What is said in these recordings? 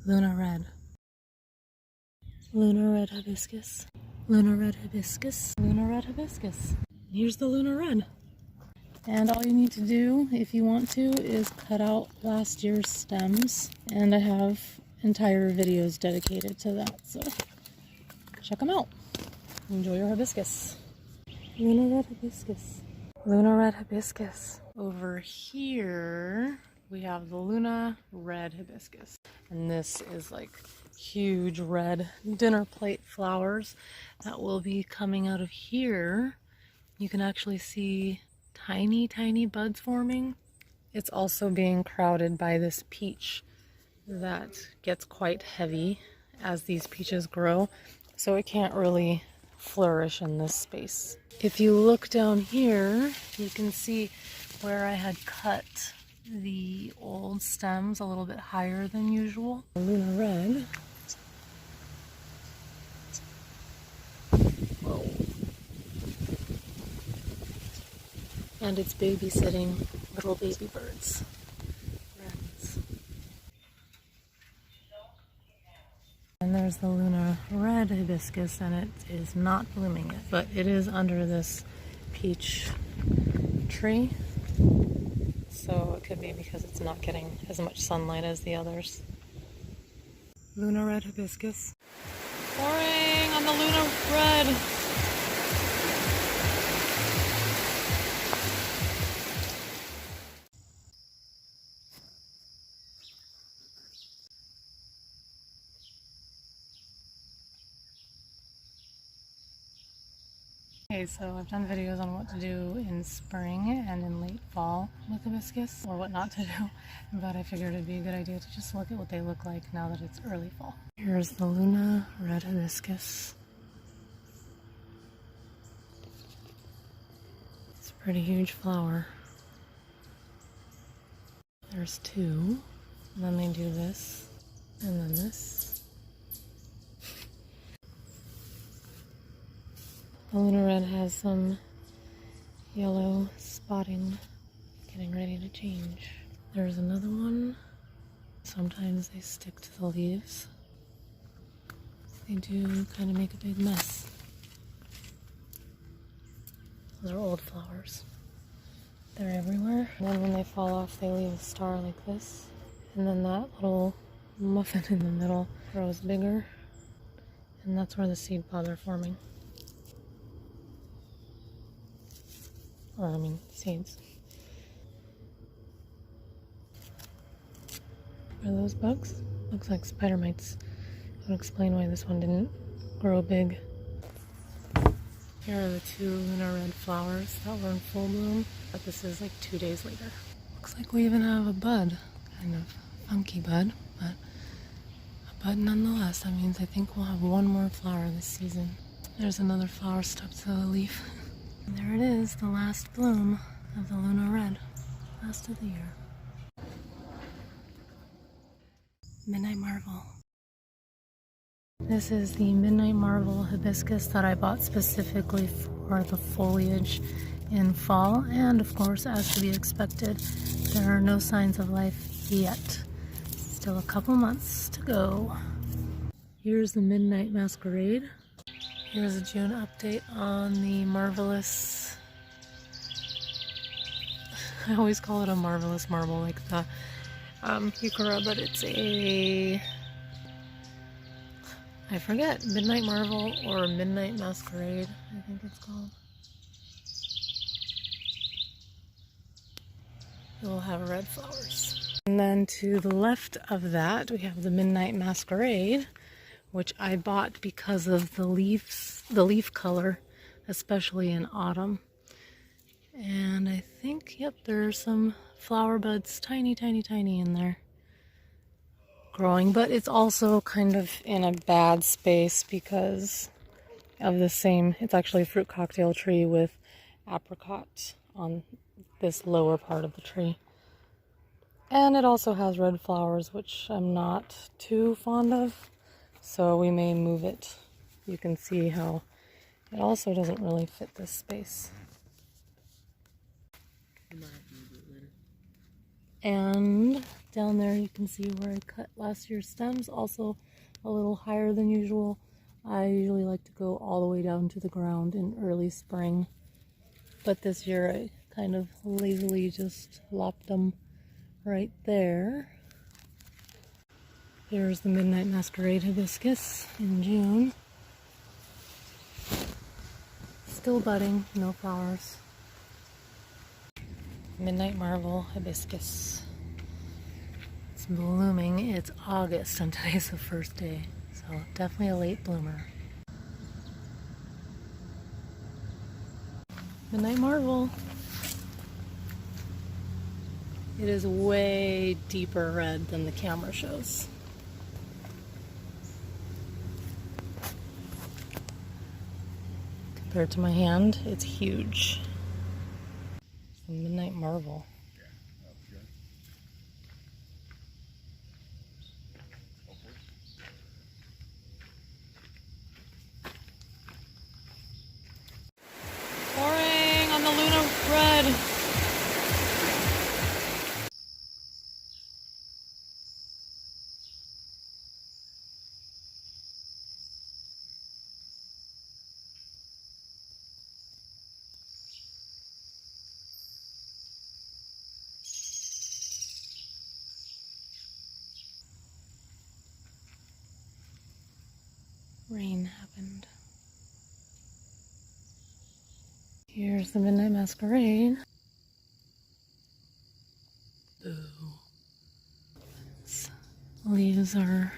Luna Red. Luna Red Hibiscus. Luna Red Hibiscus. Luna Red Hibiscus. Here's the Luna Red. And all you need to do, if you want to, is cut out last year's stems. And I have entire videos dedicated to that, so check them out. Enjoy your hibiscus. Luna Red Hibiscus. Luna Red Hibiscus. Over here, we have the Luna Red Hibiscus. And this is like huge red dinner plate flowers that will be coming out of here. You can actually see tiny, tiny buds forming. It's also being crowded by this peach that gets quite heavy as these peaches grow, so it can't really flourish in this space. If you look down here, you can see where I had cut the old stems a little bit higher than usual. Luna Red. Whoa. And it's babysitting little baby birds. Wrens. And there's the Luna Red Hibiscus, and it is not blooming yet, but it is under this peach tree. So it could be because it's not getting as much sunlight as the others. Luna Red Hibiscus. Pouring on the Luna Red. Okay, so I've done videos on what to do in spring and in late fall with hibiscus, or what not to do, but I figured it'd be a good idea to just look at what they look like now that it's early fall. Here's the Luna Red Hibiscus. It's a pretty huge flower. There's two, and then they do this, and then this. The Luna Red has some yellow spotting, getting ready to change. There's another one. Sometimes they stick to the leaves. They do kind of make a big mess. Those are old flowers. They're everywhere. And then when they fall off, they leave a star like this. And then that little muffin in the middle grows bigger. And that's where the seed pods are forming. Or, I mean, seeds. Are those bugs? Looks like spider mites. That would explain why this one didn't grow big. Here are the two Luna Red flowers that were in full bloom, but this is like 2 days later. Looks like we even have a bud. Kind of funky bud, but a bud nonetheless. That means I think we'll have one more flower this season. There's another flower stuck to the leaf. And there it is, the last bloom of the Luna Red. Last of the year. Midnight Marvel. This is the Midnight Marvel hibiscus that I bought specifically for the foliage in fall. And of course, as to be expected, there are no signs of life yet. Still a couple months to go. Here's the Midnight Masquerade. Here's a June update on the marvelous, I always call it a marvelous marble, like the heuchera, but it's a, I forget, Midnight Marvel or Midnight Masquerade, I think it's called. It will have red flowers. And then to the left of that, we have the Midnight Masquerade, which I bought because of the leaves, the leaf color, especially in autumn. And I think, yep, there are some flower buds, tiny, tiny, tiny in there, growing. But it's also kind of in a bad space because of the same, it's actually a fruit cocktail tree with apricot on this lower part of the tree. And it also has red flowers, which I'm not too fond of. So we may move it. You can see how it also doesn't really fit this space. And Down there you can see where I cut last year's stems, also a little higher than usual. I usually like to go all the way down to the ground in early spring, but this year I kind of lazily just lopped them right there. Here's the Midnight Masquerade Hibiscus in June. Still budding, no flowers. Midnight Marvel Hibiscus. It's blooming. It's August and today's the first day, so definitely a late bloomer. Midnight Marvel. It is way deeper red than the camera shows. Compared to my hand, it's huge. It's the Midnight Marvel. Pouring on the Luna Red. Rain happened. Here's the Midnight Masquerade. Boo. Its leaves are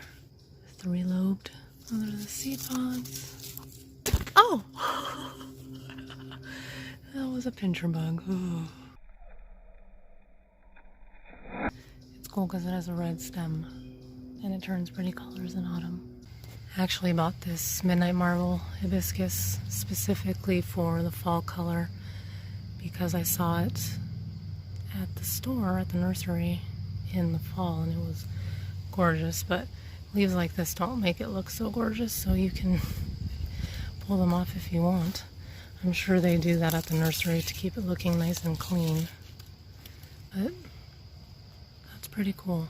three-lobed. Those are the seed pods. Oh! That was a pincher bug. Ooh. It's cool because it has a red stem and it turns pretty colors in autumn. I actually bought this Midnight Marvel Hibiscus specifically for the fall color because I saw it at the store, at the nursery in the fall, and it was gorgeous, but leaves like this don't make it look so gorgeous, so you can pull them off if you want. I'm sure they do that at the nursery to keep it looking nice and clean, but that's pretty cool.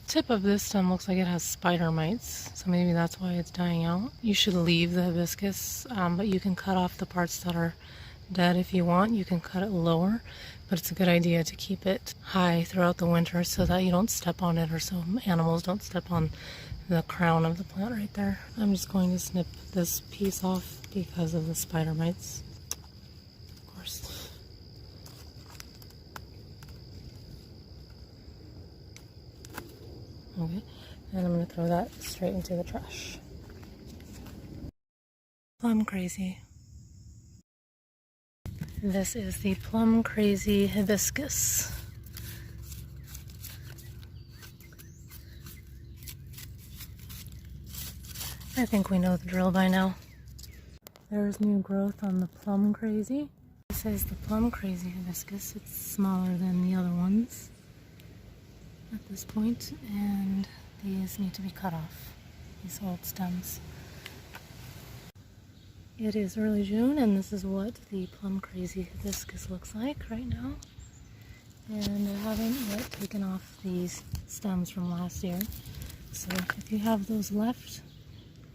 Tip of this stem looks like it has spider mites, so maybe that's why it's dying out. You should leave the hibiscus, but you can cut off the parts that are dead if you want. You can cut it lower, but it's a good idea to keep it high throughout the winter so that you don't step on it, or so animals don't step on the crown of the plant right there. I'm just going to snip this piece off because of the spider mites, of course. Okay, and I'm going to throw that straight into the trash. Plum Crazy. This is the Plum Crazy Hibiscus. I think we know the drill by now. There's new growth on the Plum Crazy. This is the Plum Crazy Hibiscus. It's smaller than the other ones at this point, and these need to be cut off, these old stems. It is early June, and this is what the Plum Crazy Hibiscus looks like right now. And I haven't yet taken off these stems from last year, so if you have those left,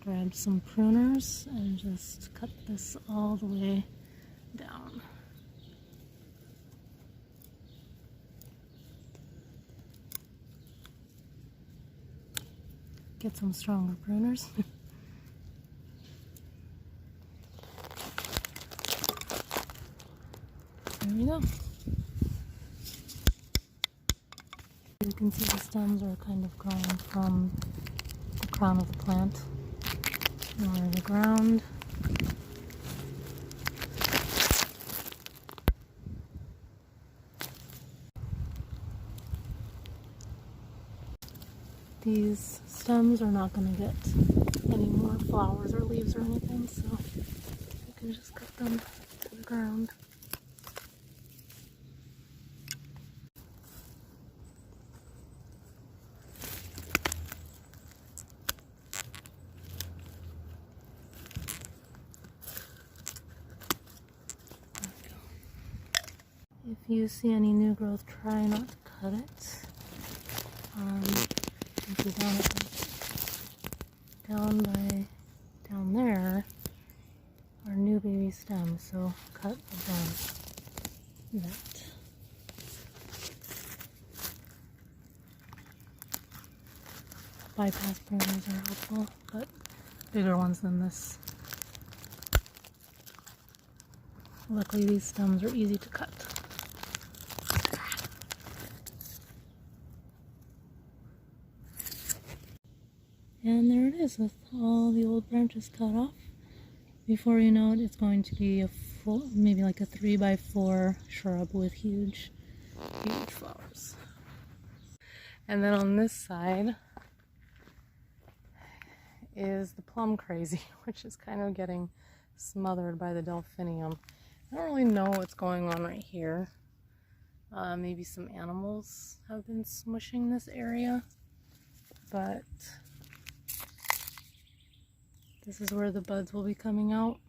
grab some pruners and just cut this all the way down. Get some stronger pruners. There we go. You can see the stems are kind of growing from the crown of the plant or the ground. These stems are not going to get any more flowers or leaves or anything, so you can just cut them to the ground. you see any new growth, try not to cut it. You see down there are new baby stems, so cut above that. Bypass pruners are helpful, but bigger ones than this. Luckily these stems are easy to cut. And there it is with all the old branches cut off. Before you know it, it's going to be a full, maybe like a 3x4 shrub with huge flowers. And then on this side is the plum crazy, which is kind of getting smothered by the delphinium. I don't really know what's going on right here. Maybe some animals have been smushing this area, but this is where the buds will be coming out.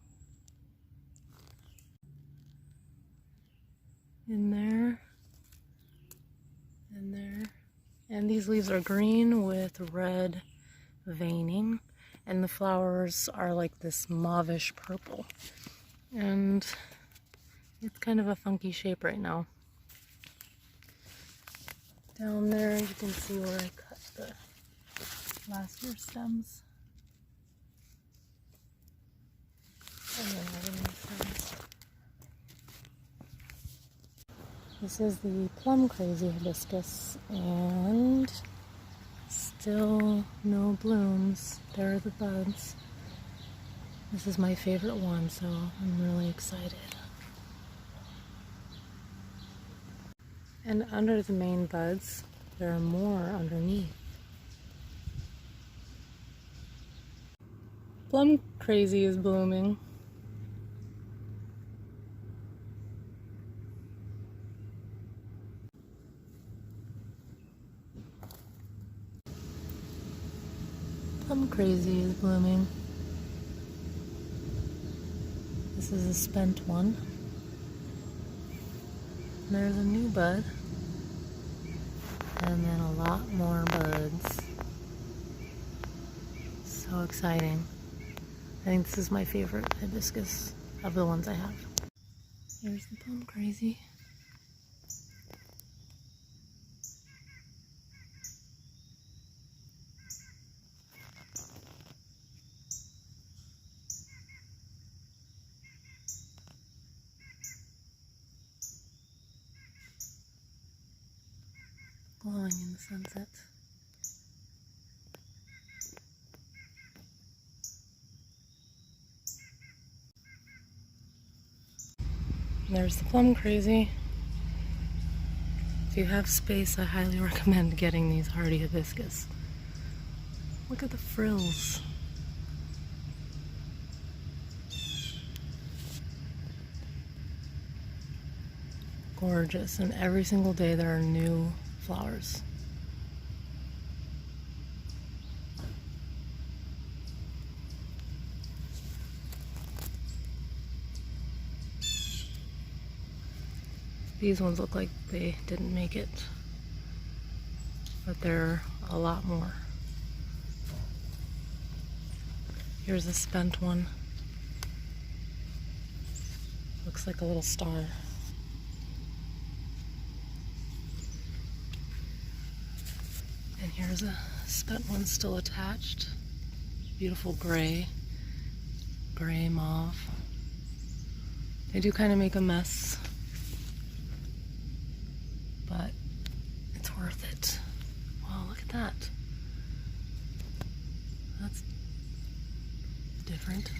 In there, and there. And these leaves are green with red veining, and the flowers are like this mauvish purple. And it's kind of a funky shape right now. Down there you can see where I cut the last year's stems. And then all the new stems. This is the plum crazy hibiscus, and still no blooms. There are the buds. This is my favorite one, so I'm really excited. And under the main buds, there are more underneath. Plum crazy is blooming. Plum crazy is blooming. This is a spent one. There's a new bud. And then a lot more buds. So exciting. I think this is my favorite hibiscus of the ones I have. Here's the plum crazy. Glowing in the sunset. There's the plum crazy. If you have space, I highly recommend getting these hardy hibiscus. Look at the frills. Gorgeous, and every single day there are new flowers. These ones look like they didn't make it, but there are a lot more. Here's a spent one. Looks like a little star. And here's a spent one still attached. Beautiful gray mauve. They do kind of make a mess, but it's worth it. Wow, look at that. That's different.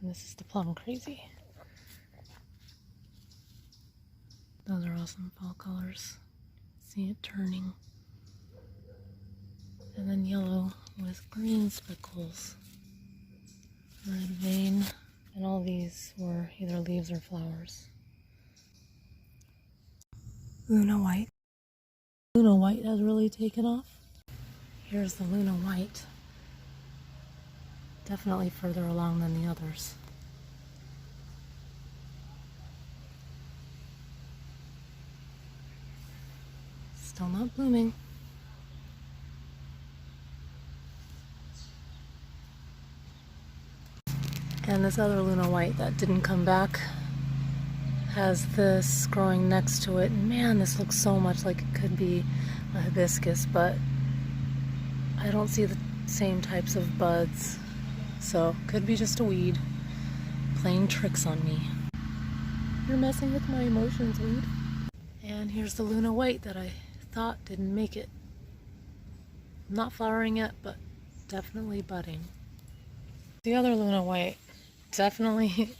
And this is the Plum Crazy. Those are awesome fall colors. See it turning. And then yellow with green speckles. Red vein. And all these were either leaves or flowers. Luna White. Luna White has really taken off. Here's the Luna White. Definitely further along than the others. Still not blooming. And this other Luna White that didn't come back has this growing next to it. Man, this looks so much like it could be a hibiscus, but I don't see the same types of buds. So, could be just a weed playing tricks on me. You're messing with my emotions, weed. And here's the Luna White that I thought didn't make it. Not flowering yet, but definitely budding. The other Luna White, definitely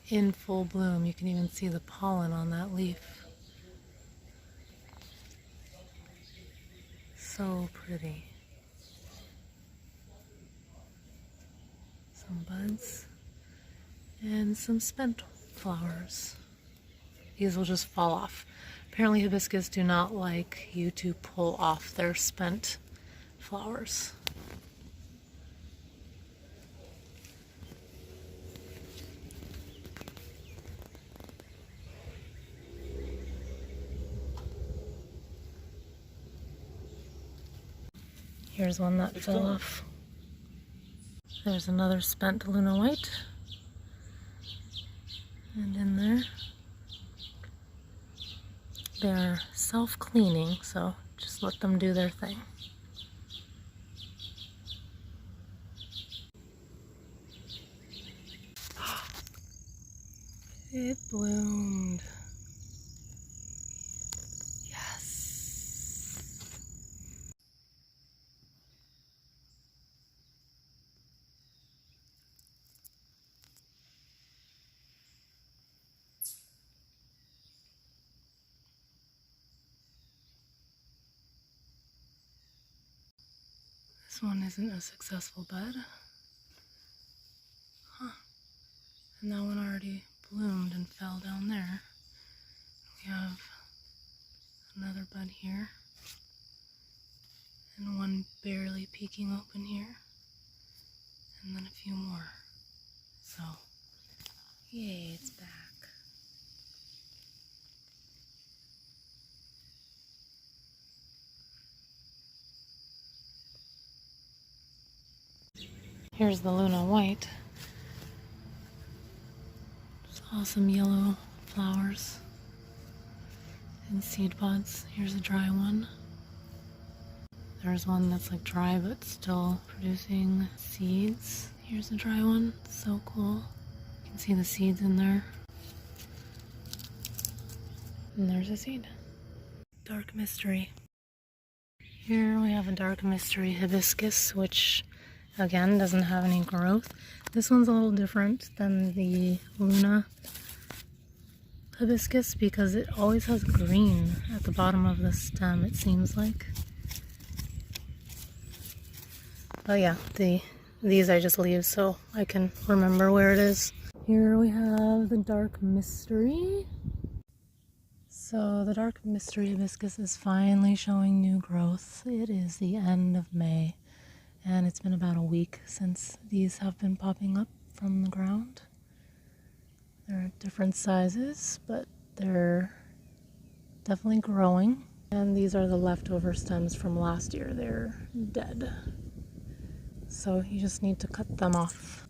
in full bloom. You can even see the pollen on that leaf. So pretty. Some buds and some spent flowers. These will just fall off. Apparently hibiscus do not like you to pull off their spent flowers. Here's one that fell off. There's another spent Luna White. And in there, they're self-cleaning, so just let them do their thing. It bloomed. This one isn't a successful bud. Huh. And that one already bloomed and fell down there. We have another bud here. And one barely peeking open here. And then a few more. So, yay, it's back. Here's the Luna White. Just awesome yellow flowers and seed pods. Here's a dry one. There's one that's like dry but still producing seeds. Here's a dry one. So cool. You can see the seeds in there. And there's a seed. Dark Mystery. Here we have a Dark Mystery hibiscus, which again doesn't have any growth. This one's a little different than the Luna hibiscus because it always has green at the bottom of the stem, it seems like. Oh yeah, these I just leave so I can remember where it is. Here we have the Dark Mystery. So the Dark Mystery hibiscus is finally showing new growth. It is the end of May. And it's been about a week since these have been popping up from the ground. They're different sizes, but they're definitely growing. And these are the leftover stems from last year. They're dead. So you just need to cut them off.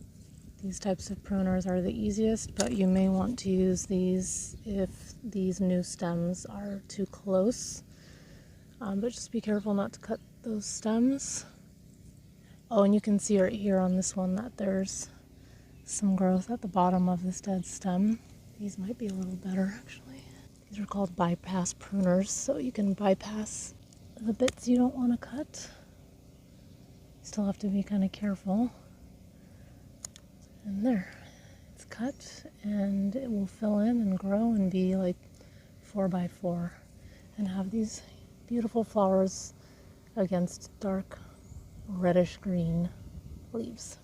These types of pruners are the easiest, but you may want to use these if these new stems are too close. But just be careful not to cut those stems. Oh, and you can see right here on this one that there's some growth at the bottom of this dead stem. These might be a little better, actually. These are called bypass pruners, so you can bypass the bits you don't want to cut. You still have to be kind of careful. And there. cut and it will fill in and grow and be like 4x4 and have these beautiful flowers against dark reddish green leaves.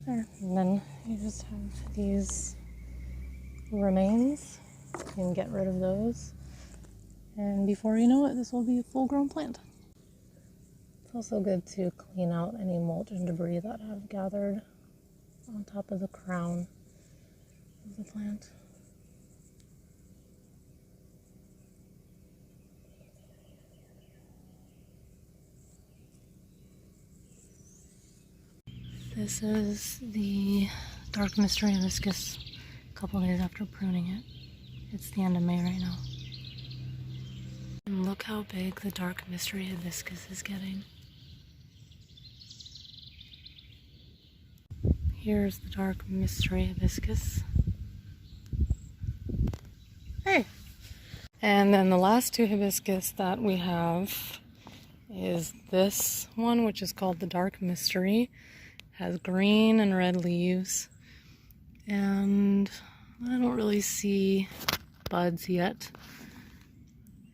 There. And then you just have these remains. You can get rid of those. And before you know it, this will be a full-grown plant. It's also good to clean out any mulch and debris that have gathered on top of the crown of the plant. This is the dark mystery hibiscus a couple days after pruning it. It's the end of May right now. And look how big the dark mystery hibiscus is getting. Here's the dark mystery hibiscus. Hey! And then the last two hibiscus that we have is this one, which is called the dark mystery. Has green and red leaves, and I don't really see buds yet,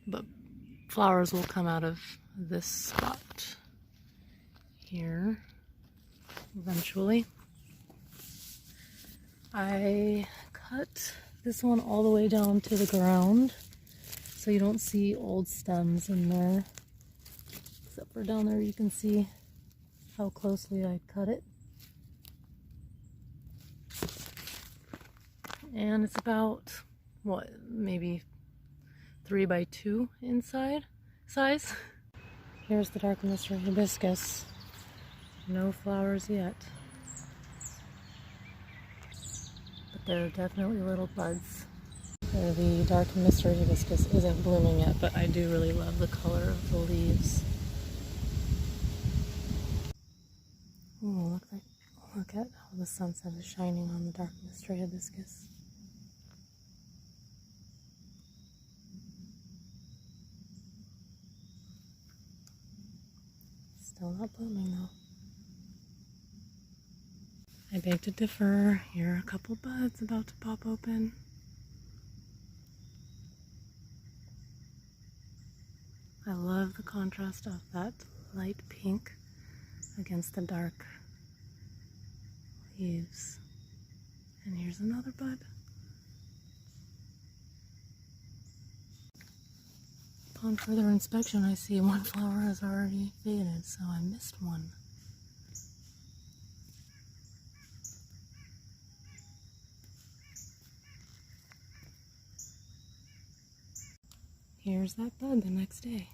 but flowers will come out of this spot here eventually. I cut this one all the way down to the ground so you don't see old stems in there, except for down there you can see how closely I cut it. And it's about, what, maybe 3x2 inside size. Here's the dark mystery hibiscus. No flowers yet. But there are definitely little buds. The dark mystery hibiscus isn't blooming yet, but I do really love the color of the leaves. Ooh, look at how the sunset is shining on the dark mystery hibiscus. Still not blooming though. I beg to differ. Here are a couple buds about to pop open. I love the contrast of that light pink against the dark leaves. And here's another bud. Upon further inspection, I see one flower has already faded, so I missed one. Here's that bud the next day.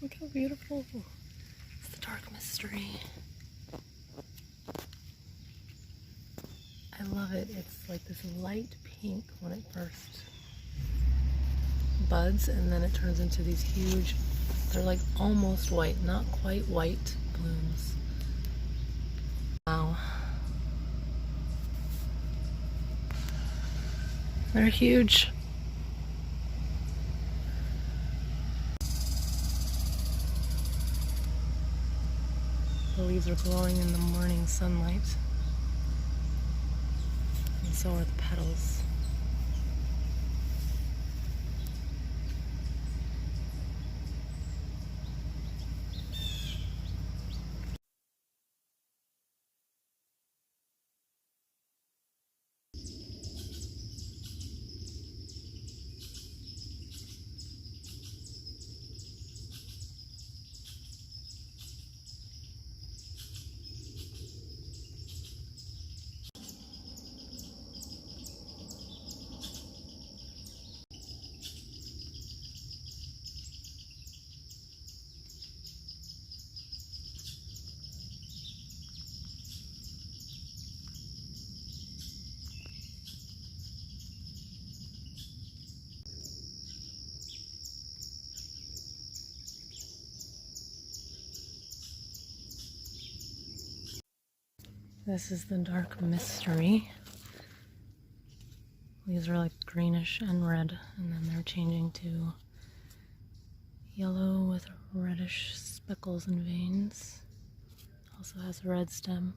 Look how beautiful. It's the dark mystery. I love it. It's like this light pink when it first buds, and then it turns into these huge, they're like almost white, not quite white blooms. Wow. They're huge. The leaves are glowing in the morning sunlight, and so are the petals. This is the dark mystery. These are like greenish and red, and then they're changing to yellow with reddish speckles and veins. Also has a red stem.